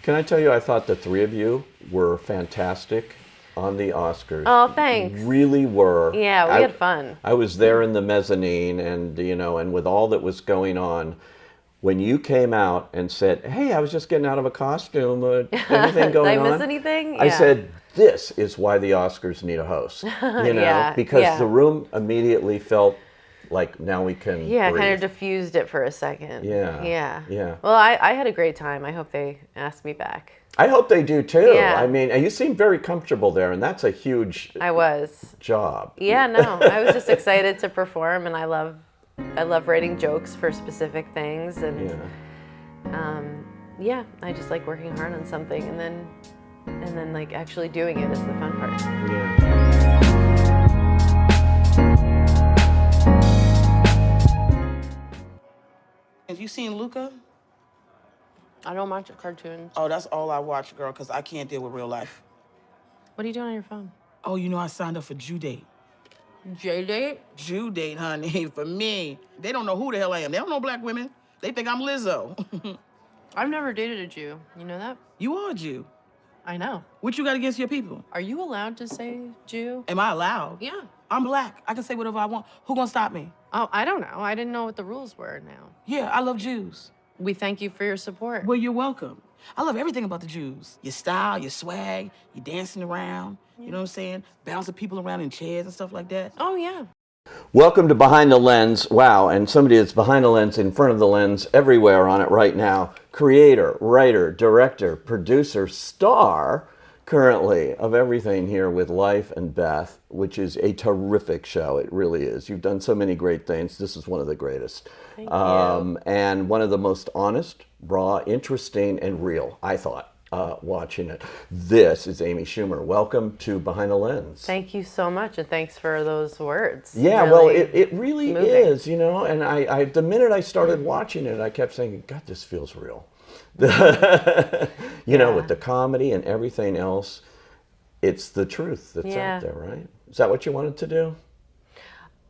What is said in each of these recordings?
Can I tell you, I thought the three of you were fantastic on the Oscars. Oh, thanks. Really were. Yeah, we had fun. I was there in the mezzanine, and and with all that was going on, when you came out and said, "Hey, I was just getting out of a costume. Anything going on?" Did I miss anything? I Yeah. said, "This is why the Oscars need a host." Yeah, because yeah. the room immediately felt like now we can Yeah, breathe. kind of diffused it for a second. Yeah. Yeah. Yeah. Well, I had a great time. I hope they asked me back. I hope they do too. Yeah. I mean, you seem very comfortable there, and that's a huge I was. job. Yeah, no. I was just excited to perform, and I love writing jokes for specific things, and Yeah. I just like working hard on something, and then like actually doing it is the fun part. Yeah. Have you seen Luca? I don't watch cartoons. Oh, that's all I watch, girl, because I can't deal with real life. What are you doing on your phone? Oh, I signed up for Jew Date. J-Date? Jew Date, honey, for me. They don't know who the hell I am. They don't know black women. They think I'm Lizzo. I've never dated a Jew. You know that? You are a Jew. I know. What you got against your people? Are you allowed to say Jew? Am I allowed? Yeah. I'm black. I can say whatever I want. Who gonna stop me? Oh, I don't know. I didn't know what the rules were now. Yeah, I love Jews. We thank you for your support. Well, you're welcome. I love everything about the Jews. Your style, your swag, you dancing around, you know what I'm saying? Bouncing people around in chairs and stuff like that. Oh, yeah. Welcome to Behind the Lens. Wow, and somebody that's behind the lens, in front of the lens, everywhere on it right now. Creator, writer, director, producer, star, currently, of everything here with Life and Beth, which is a terrific show. It really is. You've done so many great things. This is one of the greatest. Thank you. And one of the most honest, raw, interesting, and real, I thought, watching it. This is Amy Schumer. Welcome to Behind the Lens. Thank you so much, and thanks for those words. Yeah, Really well, it really moving. is, and I the minute I started watching it, I kept saying, God, this feels real. With the comedy and everything else, it's the truth that's out there, right? Is that what you wanted to do?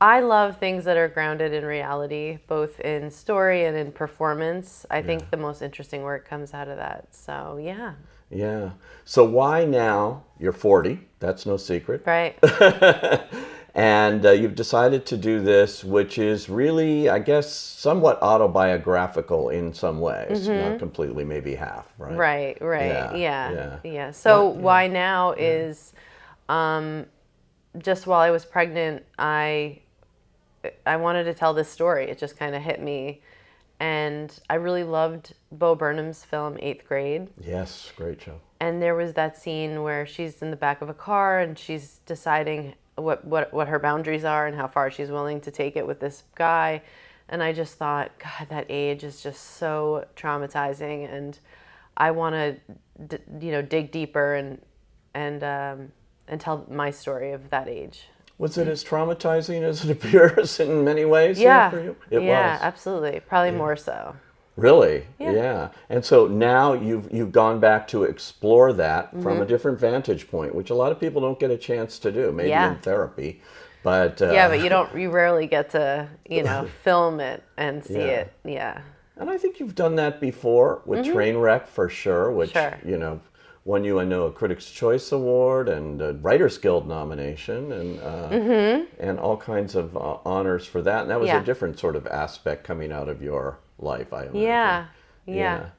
I love things that are grounded in reality, both in story and in performance. I think the most interesting work comes out of that. So, yeah. Yeah. So why now? You're 40. That's no secret. Right. And you've decided to do this, which is really, I guess, somewhat autobiographical in some ways. Not completely, maybe half, right? Right. Yeah. So why now is just while I was pregnant, I wanted to tell this story. It just kind of hit me. And I really loved Bo Burnham's film, 8th Grade. Yes, great show. And there was that scene where she's in the back of a car and she's deciding what her boundaries are and how far she's willing to take it with this guy. And I just thought, God, that age is just so traumatizing, and I want to, dig deeper and tell my story of that age. Was it as traumatizing as it appears in many ways? Yeah, for you? It yeah, was. Absolutely, probably more so. Really? Yeah. And so now you've gone back to explore that from a different vantage point, which a lot of people don't get a chance to do, maybe in therapy. But but you rarely get to, film it and see it. Yeah. And I think you've done that before with Trainwreck for sure, which won you, I know, a Critics' Choice Award and a Writers Guild nomination and all kinds of honors for that. And that was a different sort of aspect coming out of your life, I imagine. Yeah.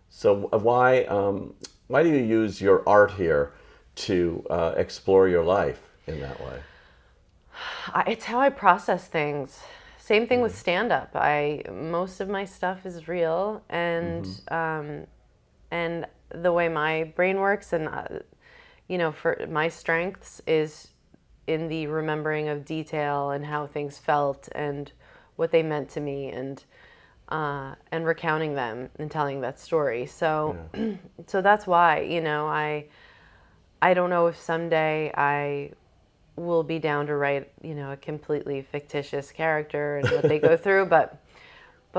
So why do you use your art here to explore your life in that way? It's how I process things. Same thing with stand-up. Most of my stuff is real, and the way my brain works, and for my strengths is in the remembering of detail and how things felt and what they meant to me, and recounting them and telling that story. So, so that's why I don't know if someday I will be down to write a completely fictitious character and what they go through, but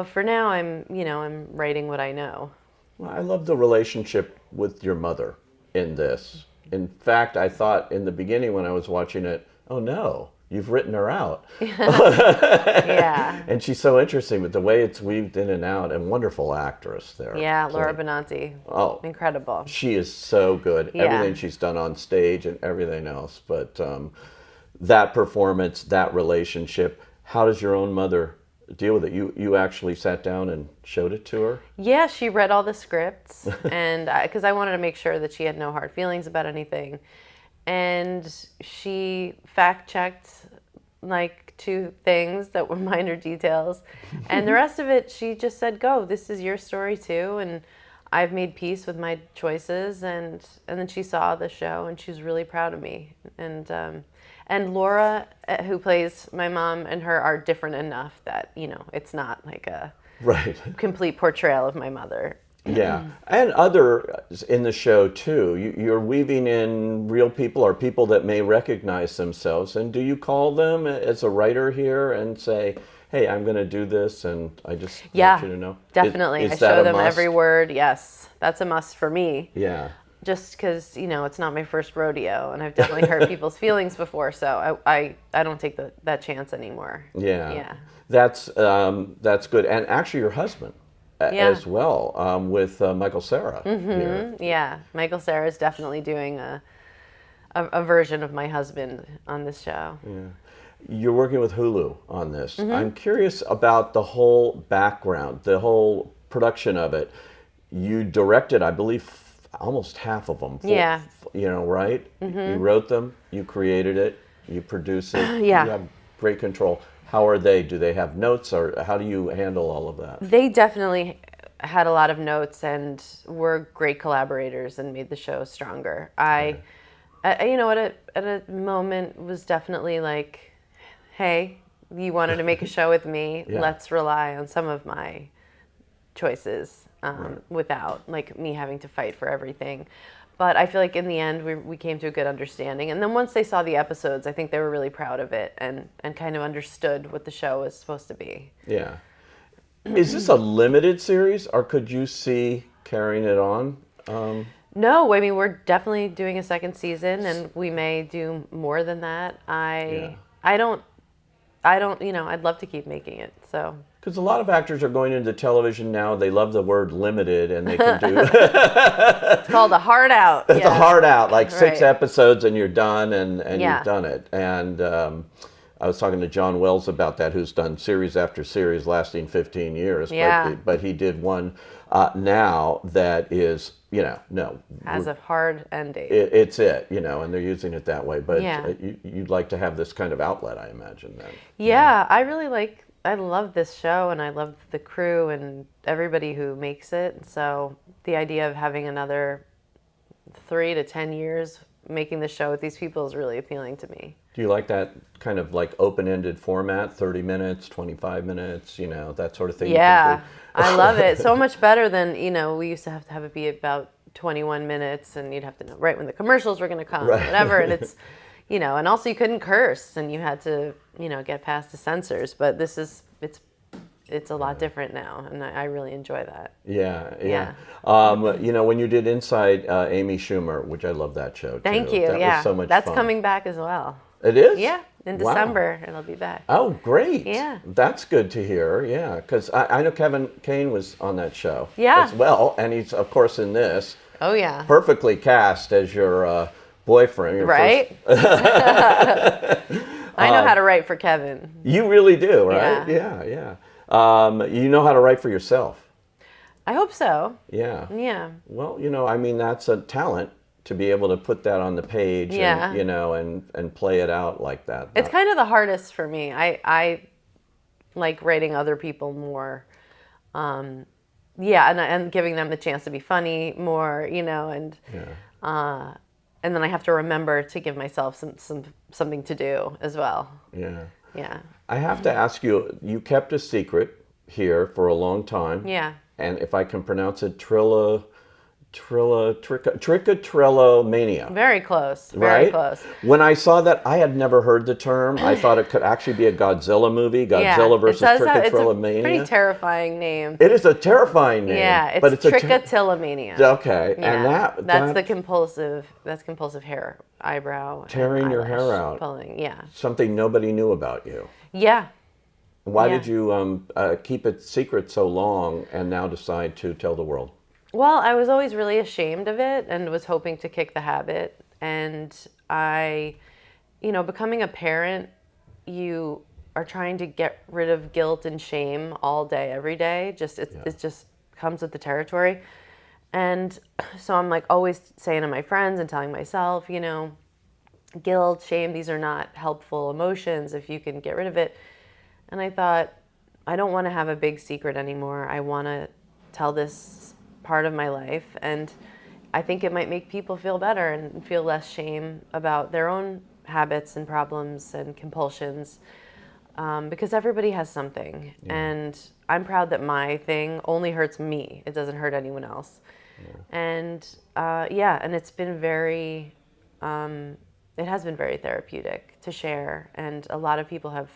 for now I'm writing what I know. Well, I love the relationship with your mother in this. In fact, I thought in the beginning when I was watching it, oh no, you've written her out. Yeah. And she's so interesting with the way it's weaved in and out, and wonderful actress there. Yeah, Laura Benanti. Oh, incredible. She is so good. Yeah. Everything she's done on stage and everything else. But that performance, that relationship, how does your own mother deal with it? You actually sat down and showed it to her? Yeah, she read all the scripts, and because I wanted to make sure that she had no hard feelings about anything. And she fact-checked like 2 things that were minor details. And the rest of it, she just said, go, this is your story too. And I've made peace with my choices. And then she saw the show and she was really proud of me. And Laura, who plays my mom, and her are different enough that, you know, it's not like a complete portrayal of my mother. Yeah, and others in the show too. You're weaving in real people or people that may recognize themselves. And do you call them as a writer here and say, hey, I'm going to do this and I just want you to know? Definitely. Is I that show a them must? every word. Yes, that's a must for me. Yeah. Just because, you know, it's not my first rodeo, and I've definitely hurt people's feelings before, so I don't take that chance anymore. Yeah. Yeah. That's good. And actually your husband as well, with Michael Cera here. Yeah, Michael Cera is definitely doing a version of my husband on this show. Yeah. You're working with Hulu on this. I'm curious about the whole background, the whole production of it. You directed, I believe, almost half of them. Yeah. You know, right? You wrote them, you created it, you produce it. Yeah. You have great control. How are they? Do they have notes, or how do you handle all of that? They definitely had a lot of notes and were great collaborators and made the show stronger. I you know, at a moment was definitely like, hey, you wanted to make a show with me, let's rely on some of my choices without like me having to fight for everything. But I feel like in the end we came to a good understanding. And then once they saw the episodes, I think they were really proud of it and kind of understood what the show was supposed to be. Yeah. Is this a limited series, or could you see carrying it on? No, I mean, we're definitely doing a second season, and we may do more than that. I don't, you know, I'd love to keep making it, so. Because a lot of actors are going into television now. They love the word limited, and they can do. It's called a hard out. It's a hard out, like 6 episodes, and you're done, and you've done it. And I was talking to John Wells about that, who's done series after series lasting 15 years. Yeah. But he did one now that is, you know, has a hard end date. It's you know, and they're using it that way. But you'd like to have this kind of outlet, I imagine, then. Yeah, I love this show, and I love the crew and everybody who makes it. So the idea of having another 3 to 10 years making the show with these people is really appealing to me. Do you like that kind of like open-ended format, 30 minutes, 25 minutes, you know, that sort of thing? Yeah, I love it. So much better than, you know, we used to have it be about 21 minutes, and you'd have to know right when the commercials were going to come, or whatever. And it's, you know, and also you couldn't curse, and you had to, you know, get past the censors. But this is, it's a lot different now, and I really enjoy that. Yeah. You know, when you did Inside Amy Schumer, which I love that show too. Thank you. That was so much That's fun. coming back as well. It is? Yeah, in December it'll be back. Oh, great. Yeah. That's good to hear, yeah. Because I know Kevin Kane was on that show as well, and he's, of course, in this. Oh, yeah. Perfectly cast as your boyfriend. Your right? I know how to write for Kevin. You really do, right? Yeah. You know how to write for yourself. I hope so. Yeah. Yeah. Well, you know, I mean, that's a talent to be able to put that on the page and, you know, and play it out like that. It's kind of the hardest for me. I like writing other people more. And giving them the chance to be funny more, you know, and then I have to remember to give myself something to do as well. Yeah. Yeah. I have to ask you, you kept a secret here for a long time. Yeah. And if I can pronounce it, trichotillomania. Very close. Very close. When I saw that, I had never heard the term. I thought it could actually be a Godzilla movie, Godzilla versus trichotillomania. It's a pretty terrifying name. It is a terrifying name. Yeah, it's trichotillomania. Okay, yeah. and that's compulsive hair eyebrow, Tearing and your hair eyelash out. pulling. Yeah, Something nobody knew about you. yeah. Why Yeah. did you keep it secret so long and now decide to tell the world? Well, I was always really ashamed of it and was hoping to kick the habit. And becoming a parent, you are trying to get rid of guilt and shame all day, every day. It just comes with the territory. And so I'm like always saying to my friends and telling myself, guilt, shame, these are not helpful emotions if you can get rid of it. And I thought, I don't want to have a big secret anymore. I want to tell this part of my life. And I think it might make people feel better and feel less shame about their own habits and problems and compulsions. Because everybody has something. Yeah. And I'm proud that my thing only hurts me. It doesn't hurt anyone else. Yeah. And and it's been it has been very therapeutic to share. And a lot of people have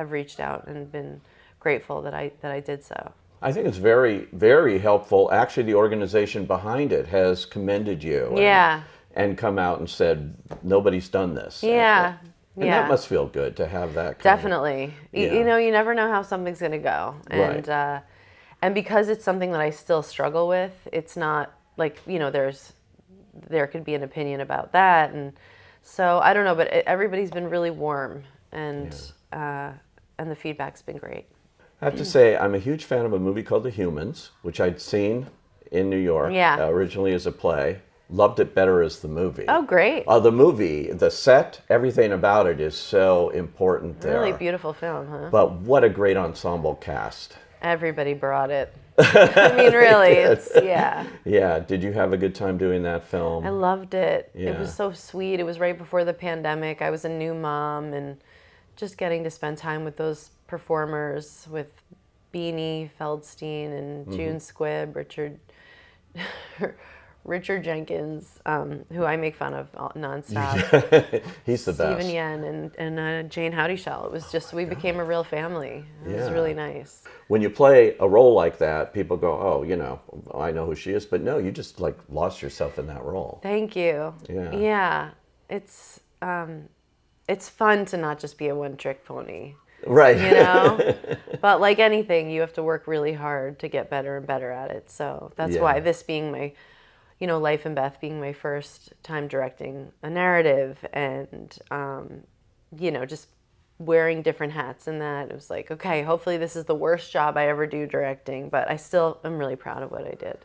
reached out and been grateful that I did so. I think it's very, very helpful. Actually, the organization behind it has commended you. Yeah. And come out and said, nobody's done this. Yeah. And that must feel good to have that kind Definitely. Yeah. You never know how something's going to go. And right. And because it's something that I still struggle with, it's not like, there could be an opinion about that. And so I don't know, but everybody's been really warm and the feedback's been great. I have to say, I'm a huge fan of a movie called The Humans, which I'd seen in New York originally as a play. Loved it better as the movie. Oh, great. The movie, the set, everything about it is so important there. Really beautiful film, huh? But what a great ensemble cast. Everybody brought it. I mean, really, Yeah, did you have a good time doing that film? I loved it. Yeah. It was so sweet. It was right before the pandemic. I was a new mom, and just getting to spend time with those performers, with Beanie Feldstein and June Squibb, Richard Jenkins, who I make fun of nonstop. He's the best. Stephen Yen and Jane Howdyshell. It was just, we became a real family. It was really nice. When you play a role like that, people go, oh, I know who she is. But no, you just lost yourself in that role. Thank you. Yeah. Yeah. It's fun to not just be a one-trick pony. Right. But like anything, you have to work really hard to get better and better at it. So that's why this being my, Life and Beth being my first time directing a narrative and, just wearing different hats in that. It was like, okay, hopefully this is the worst job I ever do directing, but I still am really proud of what I did.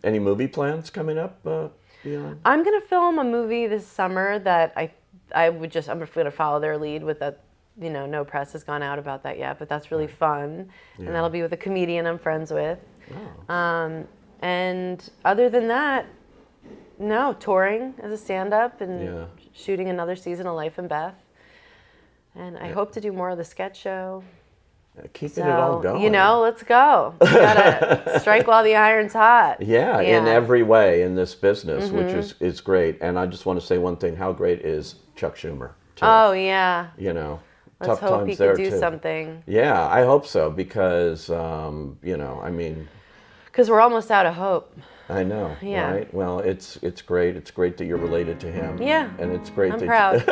Any movie plans coming up beyond? I'm going to film a movie this summer that I'm going to follow their lead with that. No press has gone out about that yet, but that's really fun. Yeah. And that'll be with a comedian I'm friends with. Oh. And other than that, no, touring as a stand-up and shooting another season of Life and Beth. And I hope to do more of the sketch show. Keeping it all going. Let's go. We gotta strike while the iron's hot. Yeah, in every way in this business, which is great. And I just want to say one thing, how great is Chuck Schumer? Too. Oh, yeah. Let's tough hope he could do something. Yeah, I hope so, because, because we're almost out of hope. I know, right? Well, it's great. It's great that you're related to him. Yeah, and it's great. I'm proud.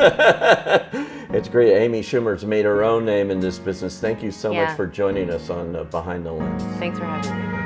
It's great. Amy Schumer's made her own name in this business. Thank you so much for joining us on Behind the Lens. Thanks for having me.